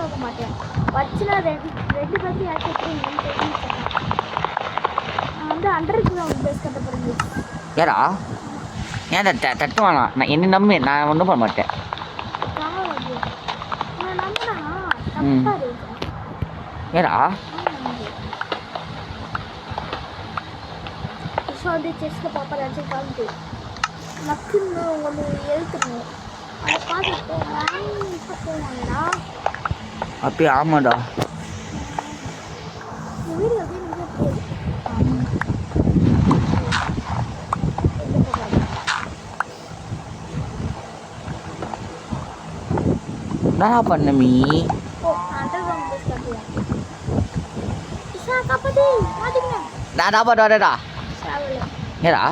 ஆக மாட்டேன். வச்சுனா ரெண்டு பேர்த்தையும் ஆச்சு நான் வந்து அண்டர் கிரவுண்ட் பேஸ் கட்ட போகிறேன். ஏடா ஏன் தட்டுவானா? நான் என்ன நம்பி நான் ஒன்றும் பண்ண மாட்டேன். ஏடா வந்து செஸ்ட்டில் பாப்பா ஏதாச்சும் காமிட்டு நக்குன்னு ஒன்று எழுத்துக்கணும். அதை பார்த்துட்டு இப்போ போவாங்கடா. அப்படியே ஆமாடா. வீடு அப்படின்னு போகுது. என்னடா பண்ண மீ? நான் தான் பண்ணுவாடா. ஏடா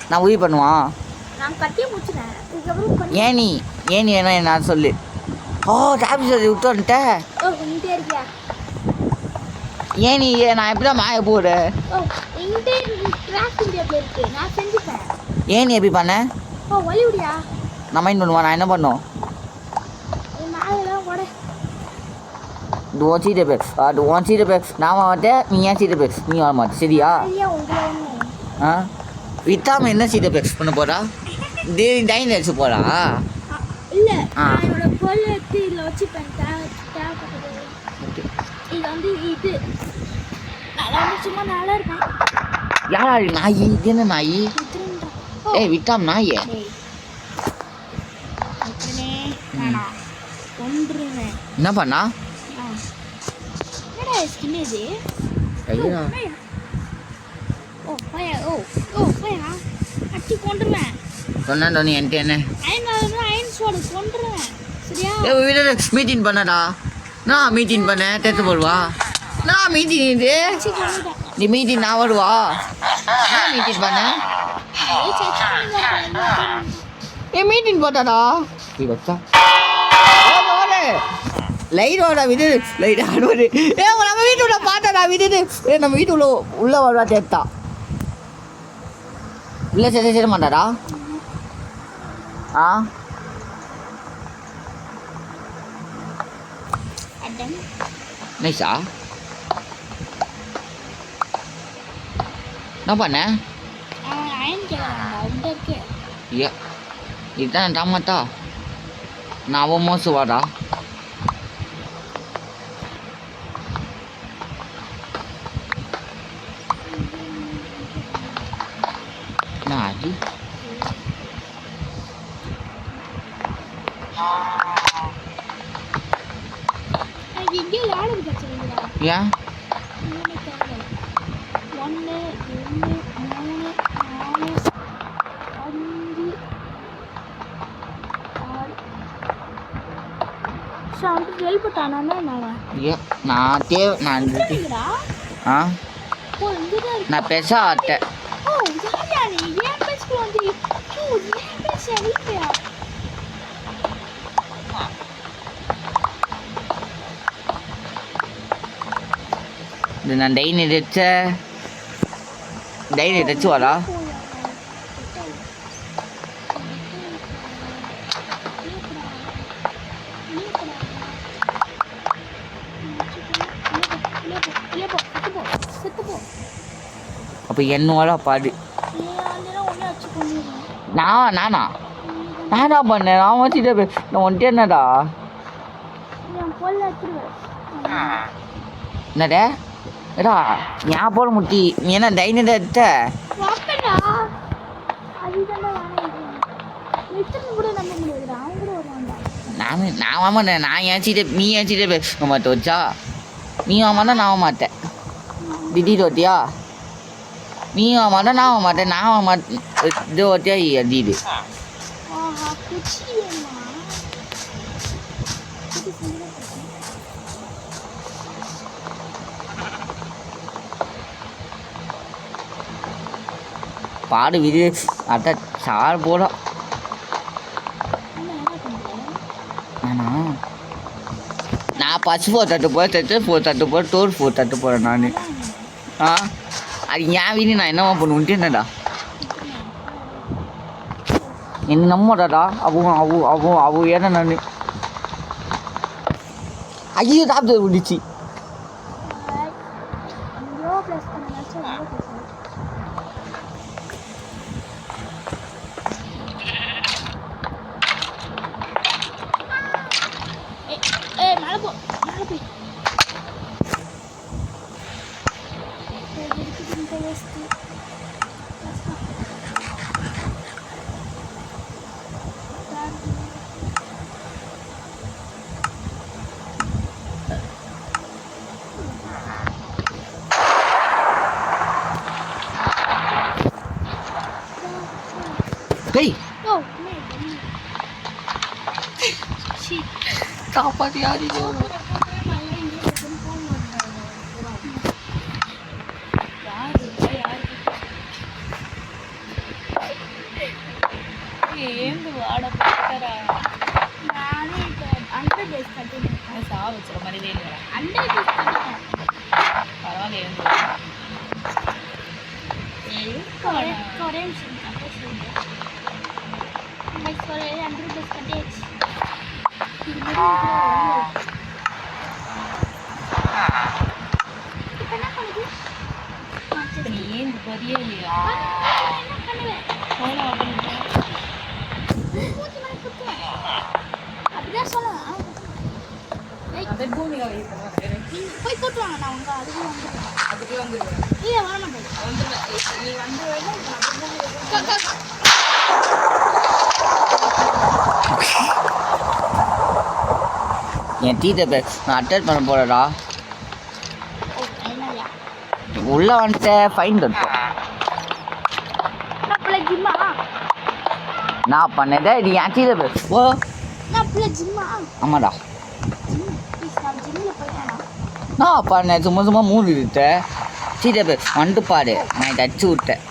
நான் உயிர் பண்ணுவான். ஏன் நீ வேணா என்ன சொல்லு. ஓ டாபி சொல்லி விட்டு வந்துட்டேன். ஏன் நீ நான் எப்படிதான் மாய போகிறேன்? ஏன் நீ எப்படி பண்ண? நான் மைண்ட் பண்ணுவான். நான் என்ன பண்ணோம்? Don't see the bed. Don't see the bed. நான் மாட்டேன். நீ ஏன் see the bed? நீ வர மாட்டே. சரியா? விட்டாம என்ன see the bed பண்ண போறா? டைன் எடுத்து போறா? இல்ல நான் என்னோட பொருள் எடுத்து இதுல வச்சு பண்ணிட்டேன். இது வந்து இது நான் சும்மா நல்லா இருக்கேன். யாரா நாய்? இது என்ன நாய்? ஏய் விட்டாம் நாயே. என்ன பண்ணா? என்னடா ஸ்கின் இது? ஐயா ஓ பையா ஓ பையா அடி கொன்றுவேன். சொன்னா நீ என்கிட்ட என்ன? அயன் ஸ்வாட் கொன்றுவேன். சரியா? ஏய் வீடியோ மீட்டிங் பண்ணடா. நான் மீட்டிங் பண்ண டெஸ்ட் போடுவா. நான் மீட்டிங் இது. நீ மீட்டிங் நான் வருவா. நான் மீட்டிங் பண்ண. ஏய் மீட்டிங் போட்டாடா. நீ வச்சா. லைட்டோட விடு லைட் ஆடுவது. நம்ம வீட்டுள்ள பாட்டடா விடுது. நம்ம வீட்டு உள்ள வரா தேத்தா உள்ள சேர மாட்டாடா. நைஸா என்ன பண்ண? இதுதான் டாமாட்டா. நான் அவன் மோசுவாடா. Nadi. Ya. Iya, நான் பேச ஆட்டேன். நான் டைனி வச்சு வரா. அப்போ என்னோட பாடு நானா பண்ணேன். நான் வச்சுட்டு நான் ஒன்ட்டு என்னடா என்னடா ஏடா ஏன் போட முட்டி நீ என்ன டைனிட எடுத்த? நான் வாமாட்டேன். நான் ஏச்சிட்டு நீ ஏச்சிட்டு மாட்டேன் வச்சா. நீ வாமாட்டா நான் மாட்டேன். திடீர் ஓட்டியா? நீ வாமாட்டா நான் மாட்டேன். நான் மாட்டேன் இது ஓட்டியா திடீர் பாடு விடு அட்ட சார் போட. நான் பஸ் 430 434 டோர் 430 போகிறேன் நான். அது ஏன் வீடு நான் என்னவா பண்ணுவேன்ட்டு என்னடா என்ன நம்மடாடா அவு ஏன்னா நான் ஐயோ சாப்பிட்டு விடுச்சு. எங்கேயோ ப்ளஸ் பண்ணாச்சு ரொம்ப ப்ளஸ் ஏய் மேலே போ மேலே போய் டேய் ஓ காப்பாத்தி யாரையோ. ఏంది వాడ పెట్టరా நானே இப்போ 100 டேஸ் கண்டினியூ సావచ్చు మరి లేదు 100 டேஸ் கண்டினியூ పర్వాలేదు கொரியன் நெக்ஸ்ட் ஒரு 100 டேஸ் கண்டினியூ இப்போ என்ன பண்ணுது ఏంది పొరియలియా என்ன பண்ணுவேன் ఫోన్ ఆపండి அப்படிதான் சொல்லலாம் అదే భూమిగా వేస్తాను போய் கூட்டுவாங்க நான் உங்க அதுக்கு வந்துடுவேன் இல்லை வர மாட்டேன் நீ வந்து என் டீச்சர் பேர் நான் அட்டெண்ட் பண்ண போகிறேடா. என்னையா உள்ளே வந்துட்டு ஃபைன் கட்டும். நான் பிள்ளை ஜிம்மா நான் பண்ணதே இது என் டீச்சர் பேர். ஓ நான் பிள்ளை ஜிம்மா ஆமாடா ஜிம் ப்ளீஸ் நான் ஜிம்மில் போயிட்டேனா நான் பண்ணேன் சும்மா சும்மா மூணு விட்டேன். டீச்சர் பேர் வந்துட்டு பாரு நான் தச்சு விட்டேன்.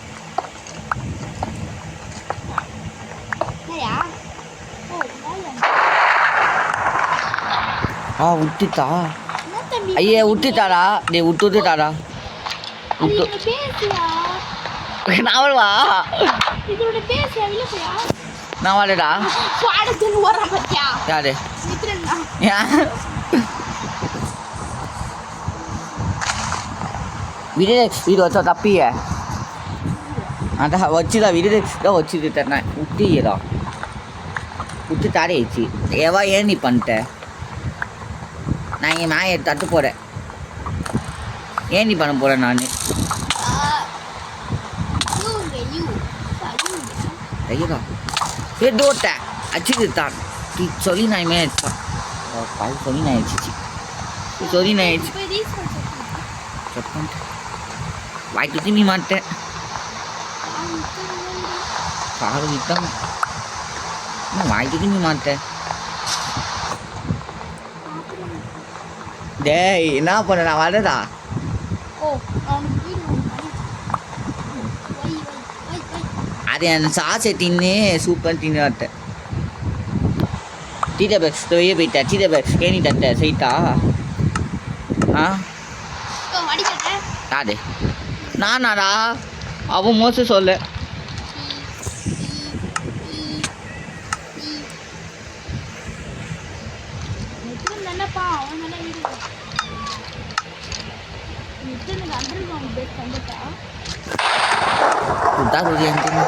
என்னையா ஓ வேலையா விட்டுட்டா. என்ன தம்பி ஐயே விட்டுட்டாடா. டேய் விட்டுட்டாடா. அது விட்டு என்னோட பேசியா நான் வா இதோட பேசியா இல்லை போயா நான் வரடா. சுவாடத்துன்னு ஓடுற பத்தியா யாரு நித்ரண்ணா விடு வீடு வச்சா தப்பிய அதான் வச்சுதா விடு தான் வச்சுட்டு தரேன் விட்டுடா விட்டு தாரேச்சு ஏவா ஏன் நீ பண்ணிட்ட நான் என் நாயை தட்டு போகிறேன். ஏன் நீ பண்ண போகிறேன் நான் ஐயோ ஏ தோட்டை அச்சுது தான் நீ சொல்லி நான் இமே அடிச்சான் பால் சொல்லி நான் அடிச்சிச்சு சொல்லி நான் அடிச்சு போய் ரீல்ஸ் செக் பண்ணிட்டேன். வாய்க்கு திரும்பி மாட்டேன் காது விட்டான் நான் வாய்க்கு திரும்பி மாட்டேன். டேய் என்ன பண்ண நான் வரதா ஓ நான் வீடு வை வை வை அது அந்த சாசை தின்னு சூப்பர் தின்னு வரட்டேன். டீட்டை பேர் வெளியே போயிட்டேன். டீட்டை பேர் ஏனி தட்டை செய்தா ஆ ஓ வடிகட்ட யாரு நானாடா அவன் மோசம் சொல்ல நித்ரன் நினைப்பா அவன் தானே வீடு நித்ரனுக்கு அண்டர் கிரவுண்ட் பேஸ் வந்துட்டா சுத்தா சொல்லி எனக்கு என்ன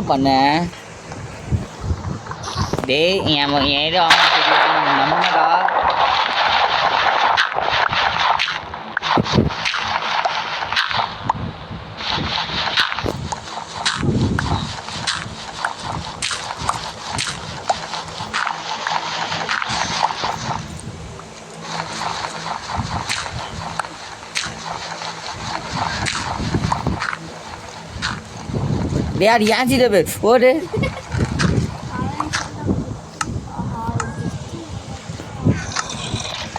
பண்ண டேய் என் ஏதோ நம்மடா டேய் அது ஏன் சீட்டை பேர் ஓடு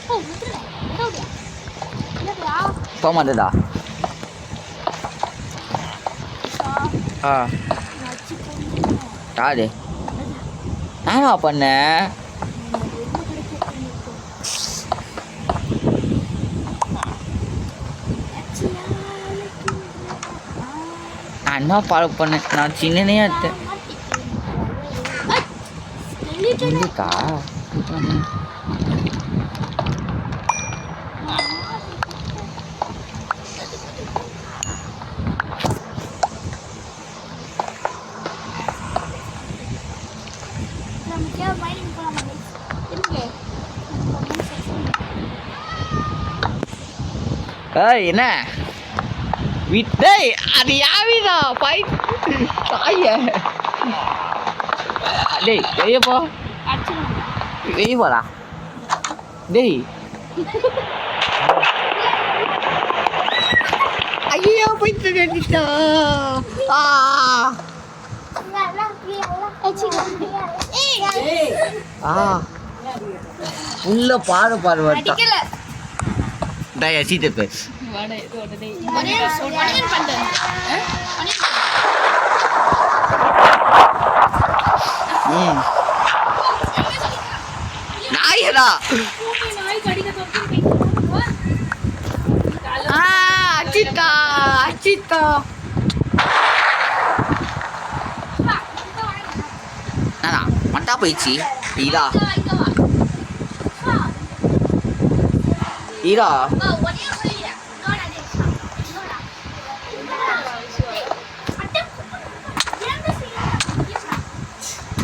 ஓ நித்ரன் எடோடியா இல்லடா போக மாட்டேடா ஆ நச்சி போறேன் யாரு நானா பண்ணேன் நான் தான் ஃபாலோ பண்ணேன் நான் சின்னனே எடுத்தேன் இல்லைக்கா ஏய் என்ன டேய் அது யாவிடா பை தாய டேய் வெளியே போ வெளியே போடா டேய் ஐயோ போயிட்டு கட்டிட்டா உள்ள பாடு வட்டா டேய் சீட்டு பேசு வாடா இது ஓடடே நாயடா நாய் கடிக்க தொப்பி அச்சித்தா அச்சித்தா நானா மட்டா போயிடுச்சு ஈரா ஈரா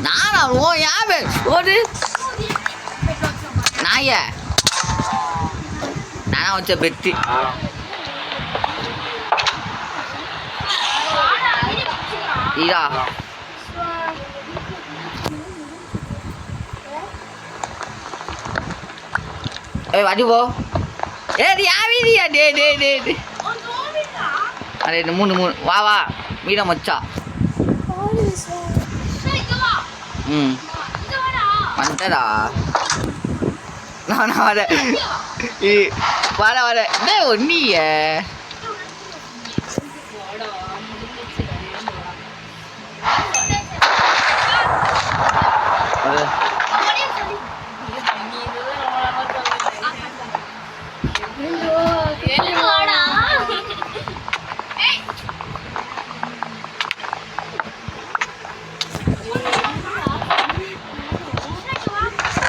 நானா ஓ யாவே ஓடு நாய நானா வச்ச பெட்டு ஈரா ஏய் வாடி போ ஏய் யாவிடியா டே டே டே டே அரே இந்த மூணு வா வா வீட மச்சா ம் வந்துடா நான் வர வர டே ஒன்னிய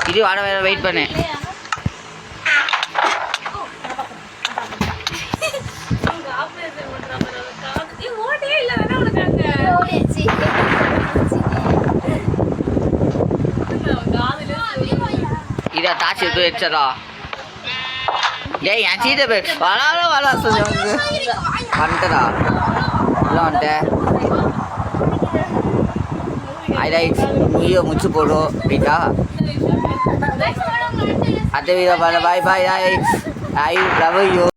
இது வாட வேற வெயிட் பண்ணு இதை தாச்சி எடுத்து வச்சடா டேய் என் சீட்டை போய் வளா சொல்லி வந்துட்டடா இல்லை வந்துட்டேன் வீடியோ முடிச்சு போடும் ரைட்டா அடுத்த video bye bye I love you